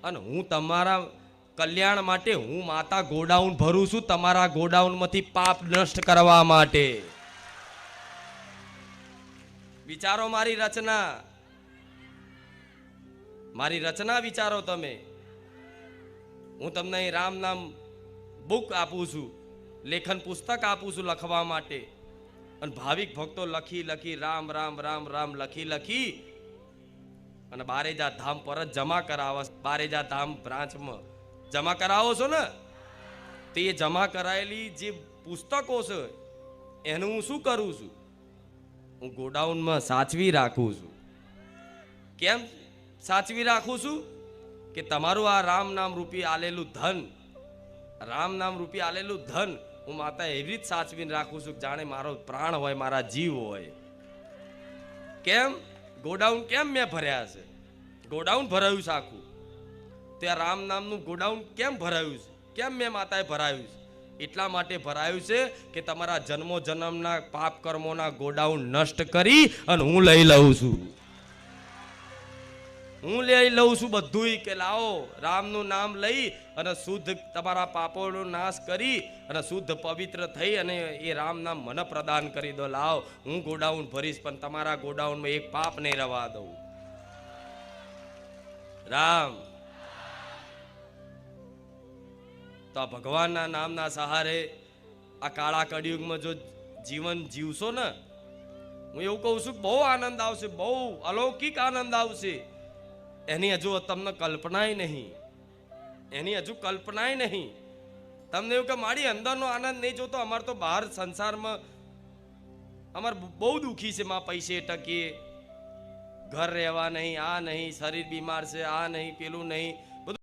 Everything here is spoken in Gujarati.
અને હું તમારા કલ્યાણ માટે હું માતા ગોડાઉન ભરું છું, તમારા ગોડાઉનમાંથી પાપ નષ્ટ કરવા માટે. વિચારો મારી રચના, મારી રચના વિચારો તમે. હું તમને અહીં રામ નામ બુક આપું છું, લેખન પુસ્તક આપું છું લખવા માટે. અને ભાવિક ભક્તો લખી લખી રામ રામ રામ રામ લખી લખી અને બારેજા ધામ પરત જમા કરાવો. બારેજા ધામ બ્રાન્ચમાં જમા કરાવો છો ને, તે જમા કરાયેલી જે પુસ્તકો છે એનું હું શું કરું છું? હું ગોડાઉનમાં સાચવી રાખું છું. કેમ સાચવી રાખું છું? કે તમારું આ રામ નામ રૂપી આલેલું ધન, રામ નામ રૂપી આલેલું ધન હું માતા એવી રીત સાચવીને રાખું છું જાણે મારો પ્રાણ હોય, મારા જીવ હોય. કેમ ગોડાઉન કેમ મેં ભર્યા છે? ગોડાઉન ભરાયું છે આખું. ત્યાં રામ નામનું ગોડાઉન કેમ ભરાયું છે? કેમ મેં માતાએ ભરાયું છે? એટલા માટે ભરાયું છે કે તમારા જન્મો જન્મના પાપ કર્મોના ગોડાઉન નષ્ટ કરી અને હું લઈ લઉં છું. હું લઈ લઉં છું બધું. કે લાવો રામનું નામ લઈ અને શુદ્ધ તમારા પાપોનો નાશ કરી અને શુદ્ધ પવિત્ર થઈ અને એ રામ નામ મને પ્રદાન કરી દો. લાવો હું ગોડાઉન ભરીશ, પણ તમારા ગોડાઉનમાં એક પાપ નહીં રવા દઉં. રામ તો ભગવાનના નામના સહારે આ કાળા કળિયુગમાં જો જીવન જીવશો ને, હું એવું કહું છું બહુ આનંદ આવશે, બહુ અલૌકિક આનંદ આવશે. એની હજુ તમને કલ્પનાય નહીં, એની હજુ કલ્પનાય નહીં. તમને એવું કે મારી અંદરનો આનંદ નહીં જોતો. અમારે તો બહાર સંસારમાં અમારે બહુ દુઃખી છે. માં પૈસે ટકીએ, ઘર રહેવા નહીં, આ નહીં, શરીર બીમાર છે, આ નહીં, પેલું નહીં.